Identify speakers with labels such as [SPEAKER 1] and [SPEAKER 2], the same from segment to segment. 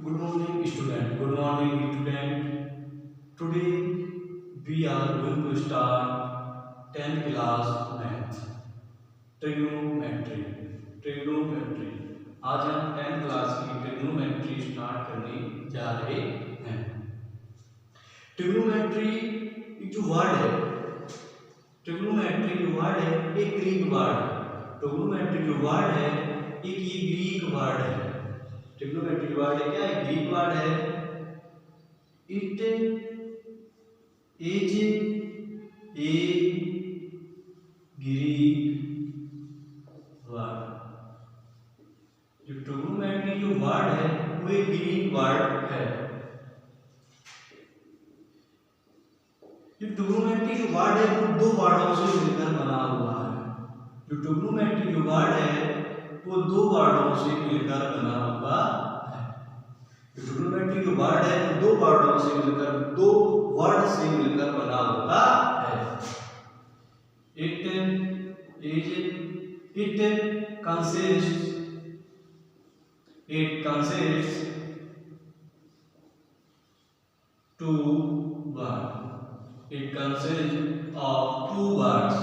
[SPEAKER 1] Good morning, student. Good morning, student. Today we are going to start 10th class math. Trigonometry. Trigonometry. आज हम 10th class की trigonometry start करने जा रहे हैं। ट्रिग्नोमेट्री एक जो वर्ड है, ट्रिग्नोमेट्री जो वर्ड है एक ग्रीक वर्ड है। ट्रिग्नोमेट्री जो वर्ड है एक ये ग्रीक वर्ड है। ट्रिग्नोमेट्री वर्ड है क्या है? ग्रीक वर्ड है। It is a Greek word. जो ट्रिग्नोमेट्री जो वर्ड है वो एक ग्रीक वर्ड है। जो ट्रिग्नोमेट्री जो वर्ड है वो दो वर्डों से मिलकर बना हुआ है। जो ट्रिग्नोमेट्री जो वर्ड है वो दो वर्डों से मिलकर बना हुआ है। ट्रिग्नोमेट्री जो वर्ड है वो दो वर्डों से मिलकर, दो वर्ड से मिलकर बना होता है। It consists two words. It consists of two words.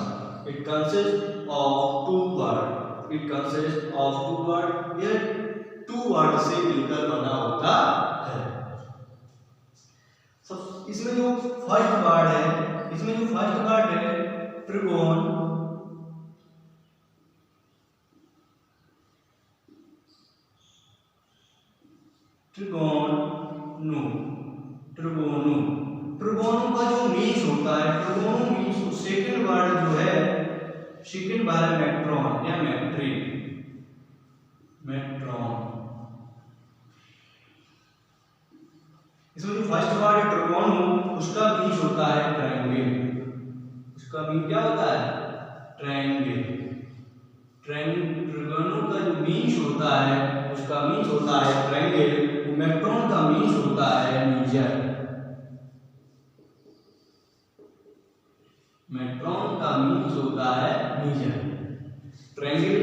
[SPEAKER 1] It consists of two words. It consists of two words. ये two words से मिलकर बना होता है। सब इसमें जो फर्स्ट वर्ड है त्रिकोण, त्रिकोणु, त्रिकोणु, त्रिकोणों का जो मीन्स होता है, त्रिकोणु मीन्स सेकंड वर्ड जो है, सेकंड वर्ड है मेट्रॉन या मैट्रिक, मेट्रॉन। इसमें जो फर्स्ट वर्ड है त्रिकोणु, उसका मीन्स होता है ट्रायंगल। उसका मीन क्या होता है? ट्रायंगल। त्रिकोणों का जो मीन्स होता है उसका मीन्स होता है ट्रायंगल। मेट्रॉन का मीन्स होता है मीजर। मेट्रॉन का मीन्स होता है मीजर। ट्रायंगल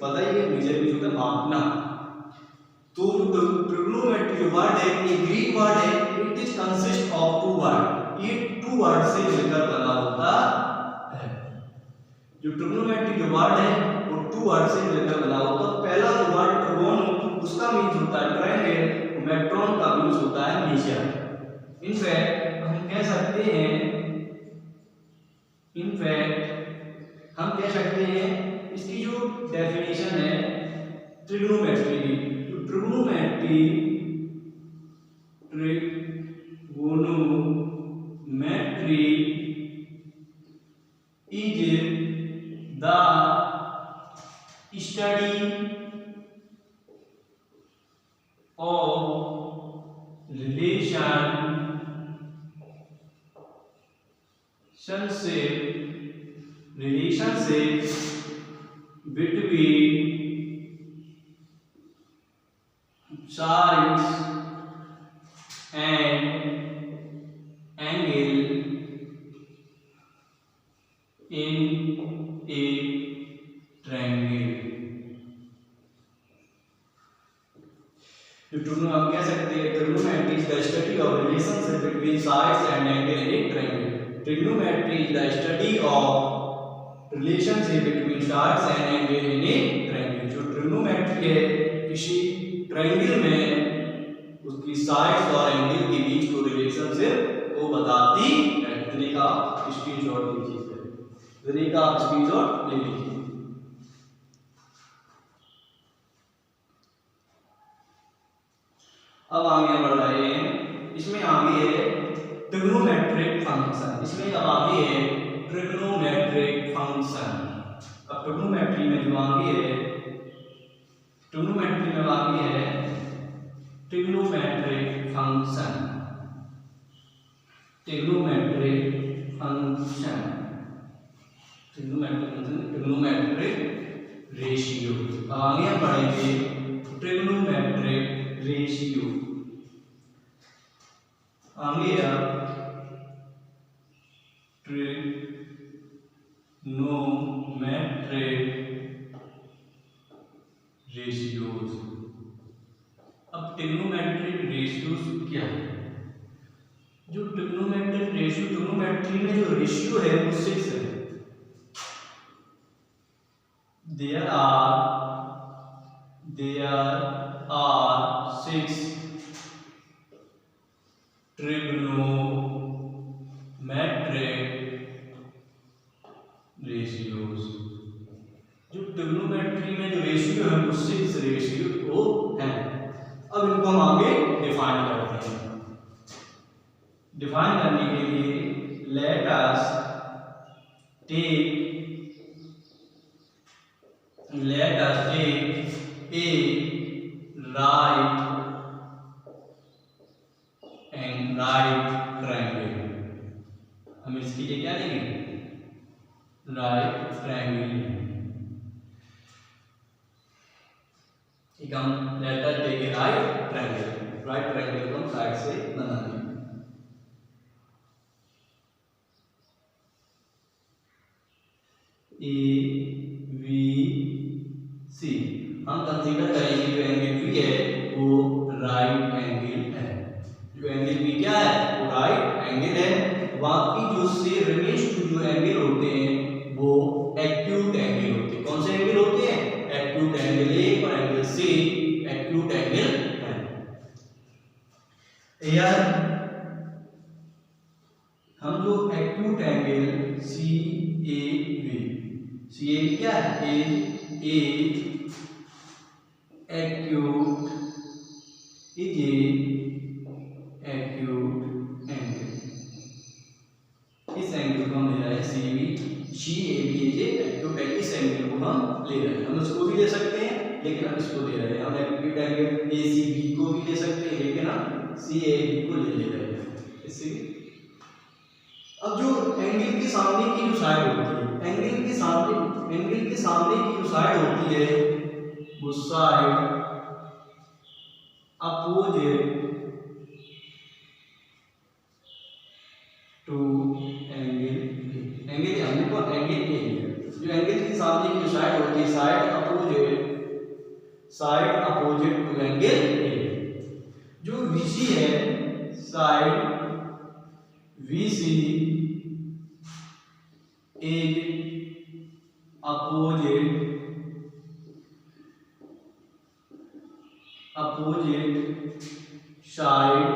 [SPEAKER 1] पता ही है, मीजर मीन्स होता है मापना। तो जो ट्रिग्नोमेट्री जो वर्ड है ये ग्रीक वर्ड है। It is consist of two word. ये टू वर्ड से मिलकर बना होता है। जो ट्रिग्नोमेट्री जो वर्ड है वो टू वर्ड से मिलकर बना होता है। पहला जो वर्ड त्रिकोण उसका मीन्स होता है ट्रायंगल, मेट्रॉन का मीन्स होता है मीजर। इनफैक्ट हम कह सकते हैं इसकी जो डेफिनेशन है ट्रिग्नोमेट्री की, तो trigonometry is the study of relationship between sides and angle in a triangle। हम कह सकते हैं trigonometry is the study of relationship between sides and angle in A triangle. Trigonometry is the study of relationship between sides and angle in A triangle. जो trigonometry है किसी triangle में उसकी sides और एंगल के बीच को रिलेशनशिप को बताती है। इतने का स्क्रीनशॉट लीजिए, इतने का स्क्रीनशॉट ले लीजिए। अब आगे बढ़ रहे हैं। इसमें आगे है ट्रिग्नोमेट्रिक फंक्शन। इसमें अब आगे है ट्रिग्नोमेट्रिक फंक्शन। अब ट्रिग्नोमेट्री में जो आगे है, ट्रिग्नोमेट्री में आगे है trigonometric function, trigonometric function, trigonometric function, trigonometric ratio. अब आगे हम पढ़ेंगे ट्रिग्नोमेट्रिक रेशियो। आगे ट्रिग्नोमेट्रिक रेशियोज। अब ट्रिग्नोमेट्रिक रेशियोज क्या है? जो ट्रिग्नोमेट्रिक रेशियो, ट्रिग्नोमेट्री में जो रेशियो है वो 6 है। There are 6 trigonometric ratios. जो ट्रिग्नोमेट्री में जो रेशियो है वो 6 रेशियो है। अब इनको हम आगे डिफाइन करते हैं। डिफाइन करने के लिए let us take a right triangle. हम इसके लिए क्या लेंगे? Right triangle. ठीक है, हम let us take a right triangle. Right triangle को हम साइड से बनाएंगे। ए वी सी हम कंसीडर करेंगे जो एंगल बी है वो राइट एंगल है। जो एंगल बी क्या है? वो राइट एंगल है। बाकी जो से रिमेन्स जो एंगल होते हैं वो एक्यूट एंगल होते हैं। कौन से एंगल होते हैं? एक्यूट एंगल ए और एंगल सी एक्यूट एंगल है। यार हम जो acute angle C A B, C A क्या है? A acute is a acute angle. इस एंगल को हम ले रहे हैं C A B is a acute angle. इस एंगल को हम ले रहे हैं। हम इसको भी ले सकते हैं लेकिन हम इसको ले रहे हैं। हम acute angle A C B को भी ले सकते हैं लेकिन हम सी ए बी को ले रहे हैं। इससे अब जो एंगल के सामने की जो साइड होती है, एंगल के सामने की जो साइड होती है वो साइड अपोजिट टू एंगल हमने को एंगल ए है। जो एंगल के सामने की जो साइड होती है side opposite to angle A. जो VC है side VC is opposite side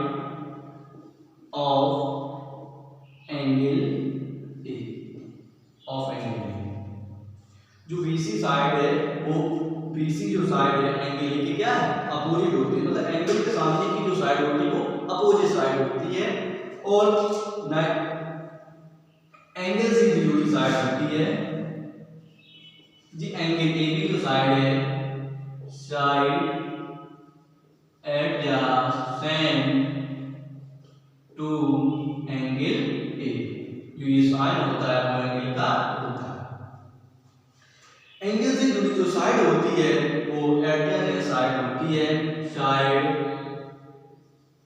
[SPEAKER 1] of angle A जो VC साइड है वो BC जो साइड है एंगल A की क्या है? अपोजिट होती है। मतलब एंगल के सामने की जो साइड होती है वो अपोजिट साइड होती है। और एंगल से जुड़ी साइड होती है जी एंगल ए की जो साइड है side adjacent to angle A. जो ये साइड होता है वो एंगल का होता है। एंगल से जुड़ी जो साइड होती है वो एडजेसेंट साइड होती है। Side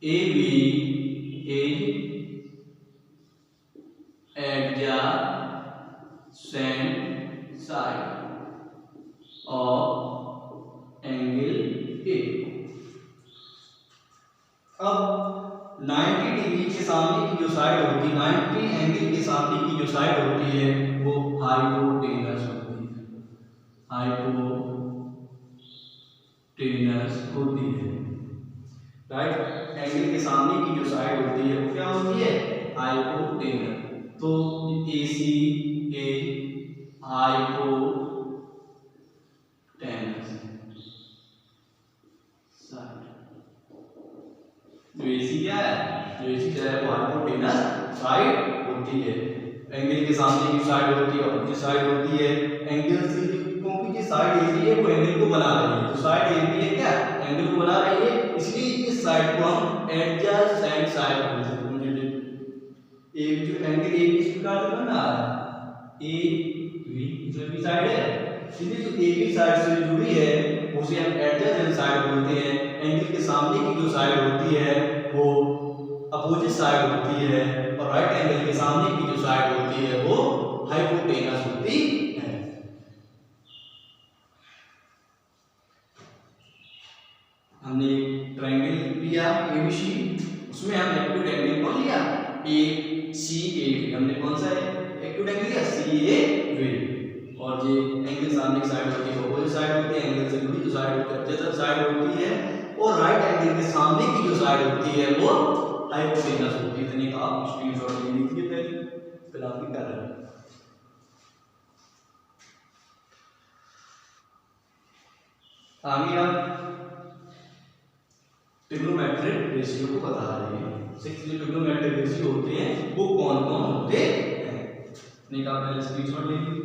[SPEAKER 1] A B adjacent side of angle A। अब 90 डिग्री के सामने की जो साइड होती है, 90 एंगल के सामने की जो साइड होती है वो हाइपोटेनस होती है। राइट एंगल के सामने की जो साइड होती है वो क्या होती है? हाइपोटेनस। तो AC ए हाइपोटेनस साइड। जो AC क्या है? जो AC क्या है वो हाइपोटेनस साइड होती है। एंगल के सामने की साइड होती है अपोजिट साइड होती है। एंगल से क्योंकि जो साइड AB है वो एंगल को बना रही है। तो साइड AB है क्या? एंगल को बना रही है, इसलिए इस साइड को हम एडजेसेंट साइड बोलते हैं। एक जो एंगल ए इस प्रकार से बन रहा है ए बी जो बी साइड है, इसलिए जो ए बी साइड से जुड़ी है उसे हम एडजेसेंट साइड बोलते हैं। एंगल के सामने की जो साइड होती है वो अपोजिट साइड होती है और राइट एंगल के सामने की जो साइड होती है वो हाइपोटेनस होती है। हमने ट्रायंगल लिया एबीसी, उसमें हम एक्यूट एंगल कौन लिया ए सी ए, हमने कौन सा एक्यूट एंगल लिया सी ए बी। और ये एंगल सामने की साइड होती है, अपोजिट साइड होती है, एंगल से जुड़ी जो साइड होती है एडजेसेंट साइड होती है, और राइट एंगल के सामने की जो साइड होती है वो हाइपोटेनस होती है। इतने का आप स्क्रीनशॉट ले लीजिए पहले, फिर आप कर रहे हैं। आगे आप ट्रिग्नोमेट्रिक रेशियो को बता रहे हैं। 6 जो ट्रिग्नोमेट्रिक रेशियो होते हैं वो कौन कौन होते हैं, नहीं का पहले स्क्रीनशॉट ले लीजिए।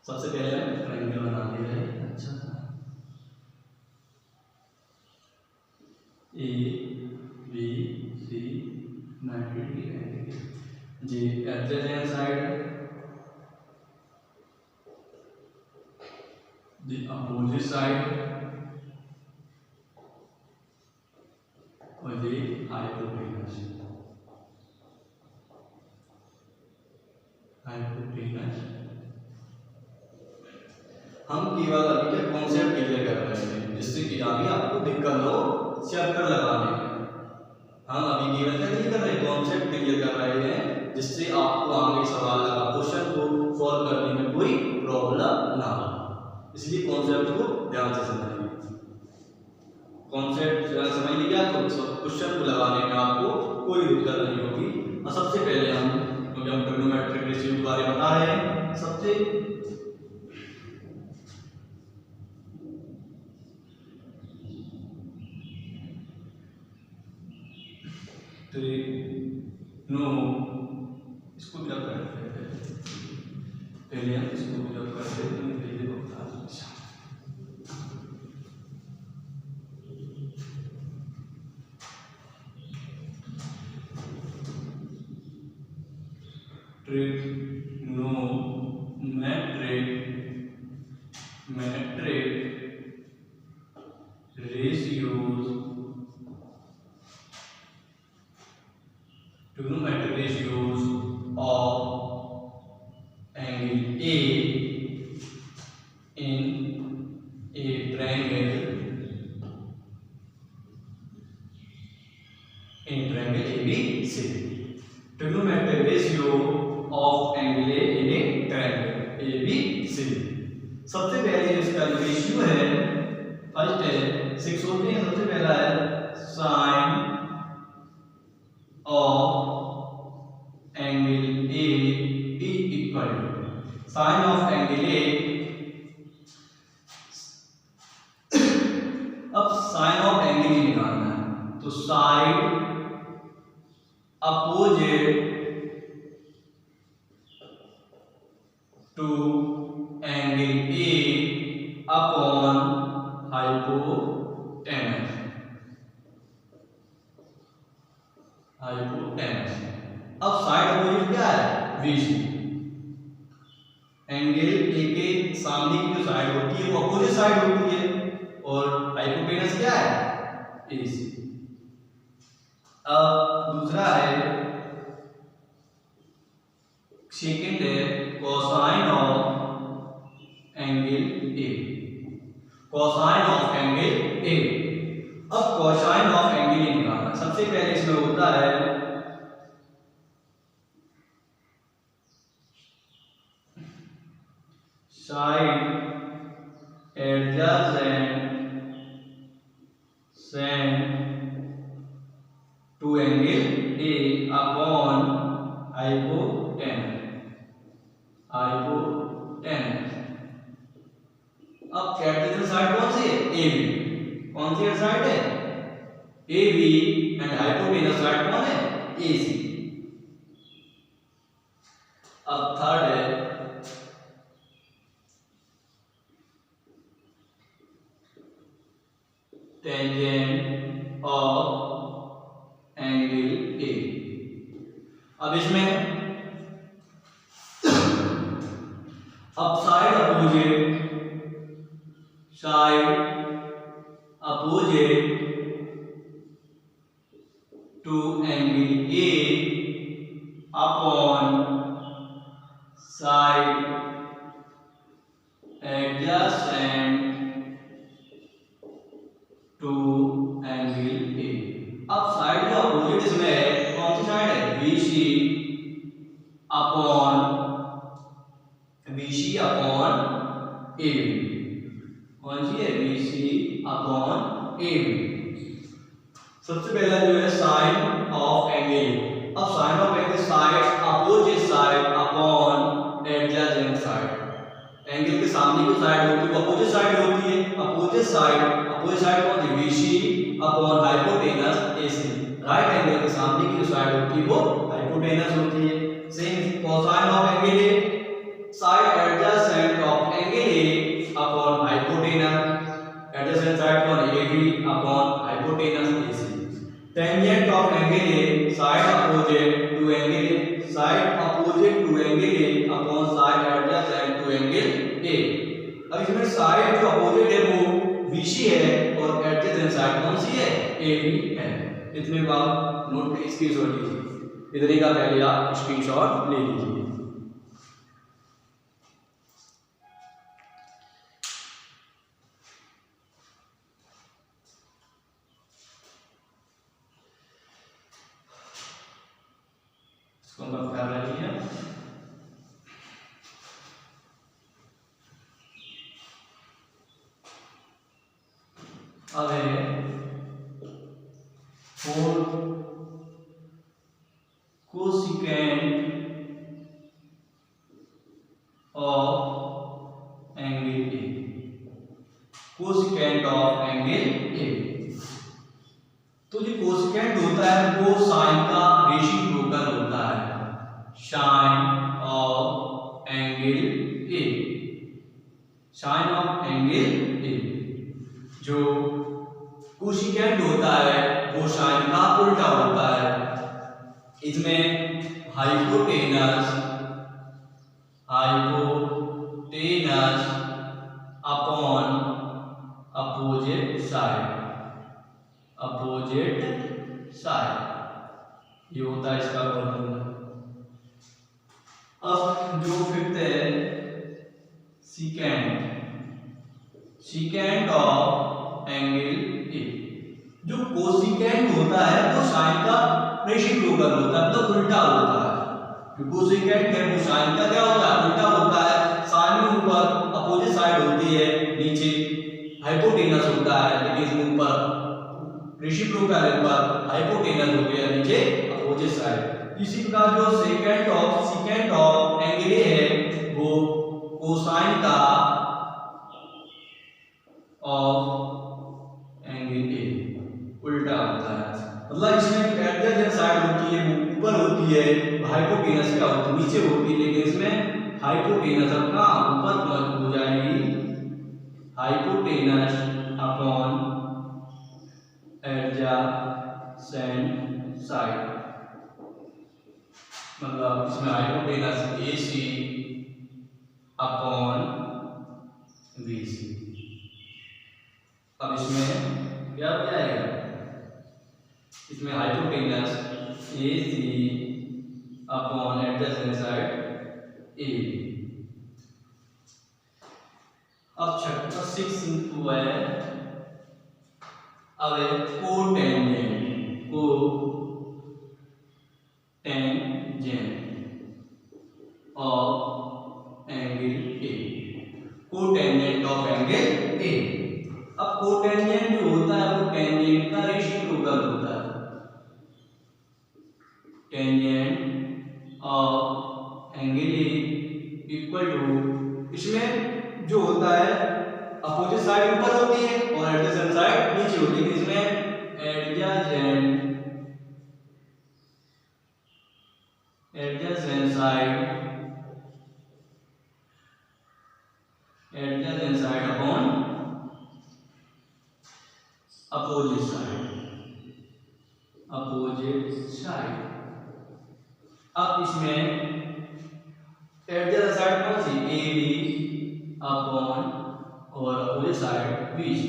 [SPEAKER 1] सबसे पहले हम ट्रायंगल बना दे रहे हैं अच्छा सा, ए बी सी 90 डिग्री जी, adjacent side the opposite side और ये हाइपोटेनस। हम केवल अभी के कॉन्सेप्ट क्लियर कर रहे हैं जिससे कि आगे आपको दिक्कत हो चैप्टर लगाने में। हम अभी केवल क्या नहीं कर रहे, कॉन्सेप्ट क्लियर कर रहे हैं जिससे आपको आगे सवाल लगा क्वेश्चन को सॉल्व करने में कोई प्रॉब्लम ना हो, इसलिए कॉन्सेप्ट को ध्यान से समझिए। कॉन्सेप्ट समझ लिया तो क्वेश्चन को लगाने में आपको कोई दिक्कत नहीं होगी। और सबसे पहले हम ट्रिग्नोमेट्रिक रेशियो के बारे में बता रहे हैं। सबसे इसको क्या करते हैं, पहले हम इसको क्या करते हैं पहले बता दीजिए। Trigonometric ratios of angle A in a triangle ABC. Trigonometric ratio of angle A in a triangle ABC. सबसे पहले जो इसका रेशियो है फर्स्ट है 6 होते हैं। सबसे पहला है sine of angle A equal to sine of angle A. अब साइन ऑफ एंगल ही निकालना है तो side opposite to angle A upon hypotenuse. अब साइड अपोजिट क्या है बीसी। एंगल ए के सामने की जो साइड होती है वो अपोजिट साइड होती है और हाइपोटेनस क्या है एसी। अब दूसरा है सेकंड है cosine of angle A. Cosine of angle A. अब कोसाइन ऑफ एंगल ए निकालना सबसे पहले इसमें होता है side adjacent to angle A upon hypotenuse. अब एडजेसेंट साइड कौन सी है ए बी। कौन सी साइड है A B and hypotenuse side कौन है ए सी। अब थर्ड है टेंजेंट ऑफ एंगल ए। अब इसमें अब side opposite to angle A upon side adjacent to angle A. अब साइड जो अपोजिट इसमें है कौन सी साइड है, BC अपॉन AB। कौन सी है, BC अपॉन AB। सबसे पहला जो है साइन ऑफ एंगल। अब sine of angle side opposite side upon adjacent side. Angle के सामने की साइड होती है वो अपोजिट साइड होती है। अपोजिट साइड कौन सी, BC upon hypotenuse AC। Right angle के सामने की जो साइड होती है वो हाइपोटेनस होती है। Same cosine of angle A side adjacent of angle A upon hypotenuse. Adjacent side कौन, AB upon hypotenuse AC। Tangent of angle A side opposite to angle A, side opposite to angle A upon side adjacent to angle A. अब इसमें side जो opposite है वो BC है और adjacent side कौन सी है, AB है। इतने बात नोट स्क्रीनशॉट लीजिए, इतने का पहले आप स्क्रीनशॉट ले लीजिए। कर रही है अब है four cosecant of angle A. Cosecant of angle ए, तो जो कोसिकेंट होता है वो साइन का रेसिप्रोकल होता है। Sine of angle A, sine of angle A. जो कोसिकेंट होता है वो साइन का उल्टा होता है। इसमें हाइपोटेनस अपॉन अपोजिट साइड ये होता है इसका फॉर्मूला। अब जो फिफ्थ है सीकेंट ऑफ एंगल ए। जो कोसिकेंट होता है वो साइन का रेसिप्रोकल होता है, मतलब उल्टा होता है। जो कोसिकेंट है वो साइन का क्या होता है, उल्टा होता है। साइन में ऊपर अपोजिट साइड होती है, नीचे हाइपोटेनस होता है, लेकिन इसमें ऊपर रेसिप्रोकल है, ऊपर हाइपोटेनस हो गया, नीचे अपोजिट साइड। इसी प्रकार जो सेकेंट ऑफ एंगल ए है वो कोसाइन का ऑफ एंगल ए उल्टा होता है। मतलब इसमें एडजेसेंट साइड होती है वो ऊपर होती है, हाइपोटेनस क्या होती है नीचे होती है, लेकिन इसमें हाइपोटेनस अपना ऊपर हो जाएगी, हाइपोटेनस अपॉन एडजेसेंट साइड। मतलब इसमें हाइपोटेनस AC अपॉन BC। अब इसमें क्या हो जाएगा, इसमें hypotenuse AC upon adjacent side A। अब चैप्टर 6 है, अब है cotangent of angle A. Cotangent of angle A. अब कोटेंजेंट जो होता है वो टेंजेंट का रेसिप्रोकल होता है। Tangent of angle A equal to, इसमें जो होता है अपोजिट साइड ऊपर होती है और एडजेसेंट साइड नीचे होती है। इसमें adjacent side upon opposite side. अब इसमें एडजेसेंट साइड कौन सी, AB अपॉन और अपोजिट साइड BC।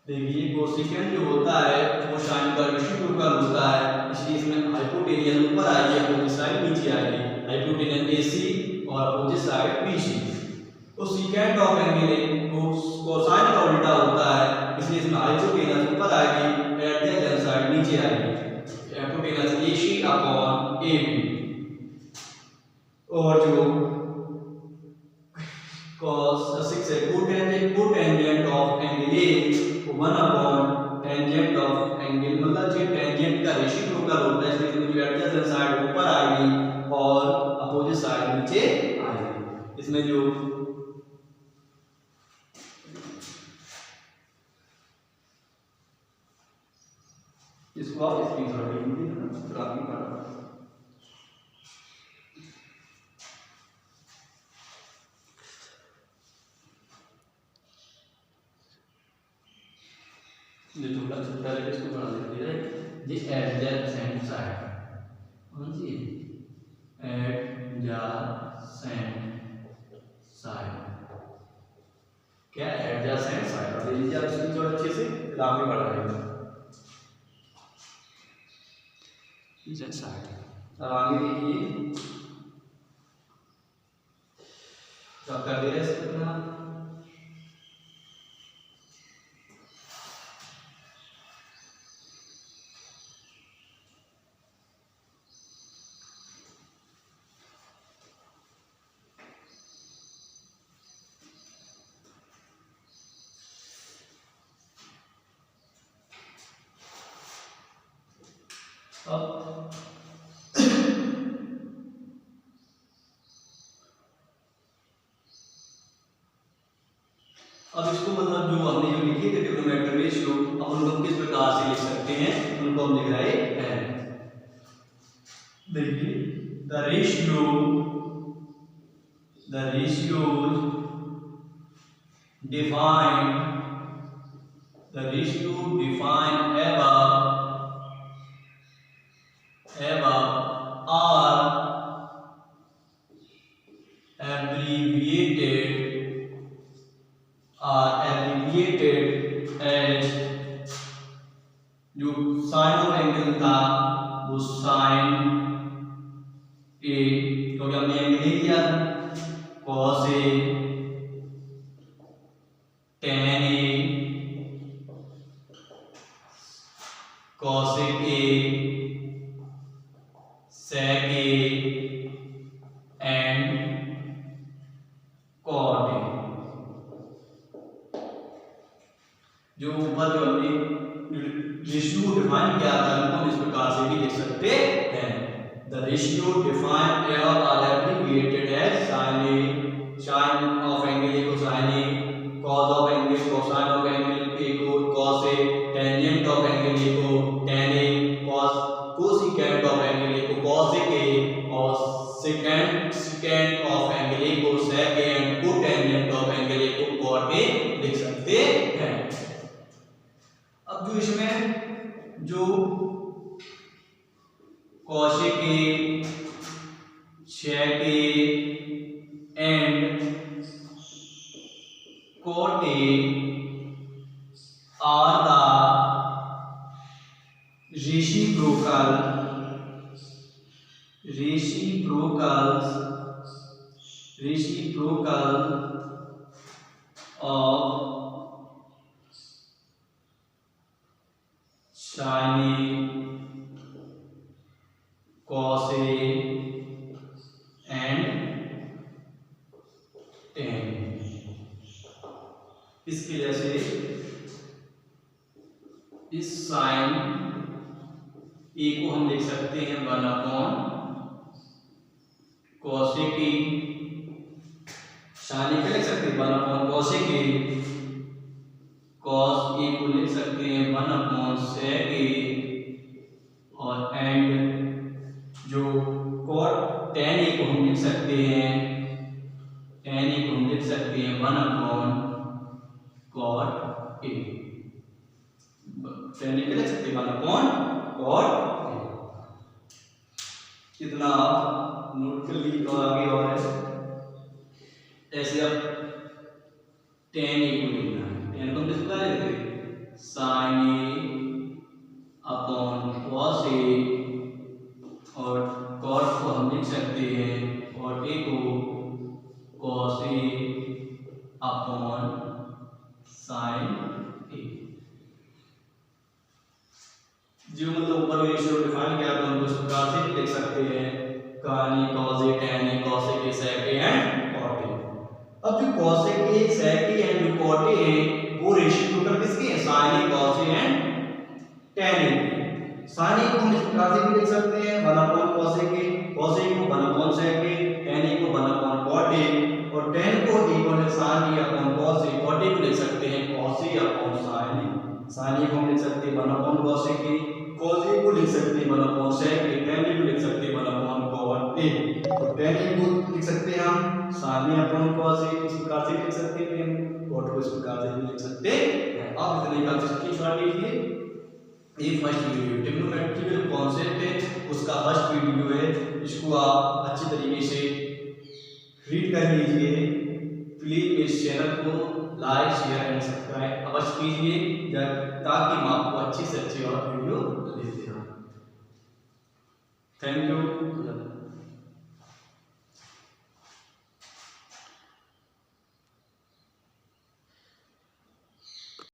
[SPEAKER 1] देखिए कोसिकेंट जो होता है वो साइन का रेसिप्रोकल होता है, इसलिए इसमें हाइपोटेनियस ऊपर आएगी, अपोजिट साइड नीचे आएगी, हाइपोटेनियस AC और अपोजिट साइड BC। तो सीकेंट ऑफ एंगल कोसाइन का उल्टा होता है, इसलिए इसमें हाइपोटेनस ऊपर आएगी, एडजेसेंट साइड नीचे आएगी, हाइपोटेनस AC अपॉन AB। और जो cos 6 है कोटेंजेंट ऑफ एंगल A को 1 अपॉन टेंजेंट ऑफ एंगल, मतलब ये टेंजेंट का रेसिप्रोकल होता है, इसलिए इसमें जो एडजेसेंट साइड ऊपर आएगी और अपोजिट साइड नीचे आएगी। इसमें जो इसको आप स्क्रीनशॉट ले लीजिए ना, ग्राफिक बना ये थोड़ा छोटा है, इसको बना दीजिए। ये एडजेसेंट साइड कौन सी है? एडजेसेंट साइड, क्या एडजेसेंट साइड, अब ले लीजिए आप स्क्रीनशॉट अच्छे से, फिर आगे बढ़ा देंगे। अब आगे देखिए, तो कर दे रहे हैं इसको अब इसको मतलब जो हमने जो लिखे थे ट्रिग्नोमेट्रिक रेशियो, अब उनको किस प्रकार से लिख सकते हैं, उनको हम लिख रहे हैं। देखिए the ratio defined above are abbreviated as, जो साइन ऑफ एंगल था वो साइन ए, क्योंकि हमने एंगल ले लिया cos A, tan A, cosec A, sec A and cot A. जो ऊपर जो हमने रेशियो डिफाइन किया था उनको हम इस प्रकार से भी लिख सकते हैं। The ratio defined are abbreviated as sin A, sin of angle A को sin A, cos of angle cosine of angle A को cos A, tangent of angle A को tan A, कोसिकेंट ऑफ एंगल A को cosec A और second of angle A को sec A and cotangent of angle A को cot A लिख सकते हैं। अब जो इसमें जो cosec A, sec A and cot A are the reciprocal of sin A, cos A and tan। इसकी वजह से इस साइन ए को हम लिख सकते हैं 1 अपॉन cosec A, साइन ए को लिख सकते हैं 1 upon cosec A, cos A को लिख सकते हैं 1 अपॉन sec A और एंड जो cot tan A को हम लिख सकते हैं, tan A को हम लिख सकते हैं 1 upon cot A, tan A को लिख सकते हैं 1 अपॉन cot A। कितना आप नोट कर लीजिए और आगे और है ऐसे अब tan A को लिखना है, tan को हम किस प्रकार लिखते हैं sign A upon cos A, और कॉस को हम लिख सकते हैं और ए को कॉस ए अपॉन साइन ए। जो मतलब ऊपर रेशियो डिफाइन किया तो हम इस प्रकार से लिख सकते हैं cos A cos A tan A cos A sec A and cot ए। अब जो cos A sec A and जो cot ए है वो रेशियो टोटल किसके हैं, sin A cos A and tan A. sin ए को हम इस प्रकार से भी लिख सकते हैं 1/cos ए के, cos ए को 1/sec ए, tan ए को 1/cot ए, और tan को इक्वल है sin ए अपॉन cos ए, cot ए को लिख सकते हैं cos ए अपॉन sin ए। sin ए को हम लिख सकते हैं 1/cos ए के, cos ए को लिख सकते हैं 1/sec ए, tan ए को लिख सकते हैं 1/cot ए, और tan ए को लिख सकते हैं हम sin ए अपॉन cos ए, इस प्रकार से लिख सकते हैं, cot को इस प्रकार से भी लिख सकते हैं। आप इतने का स्क्रीनशॉट लीजिए। ये फर्स्ट वीडियो ट्रिग्नोमेट्रिक कॉन्सेप्ट है, उसका फर्स्ट वीडियो है, इसको आप अच्छी तरीके से रीड कर लीजिए। प्लीज इस चैनल को लाइक शेयर एंड सब्सक्राइब अवश्य कीजिए ताकि हम आपको अच्छी से अच्छी और वीडियो देते रहें। Thank you.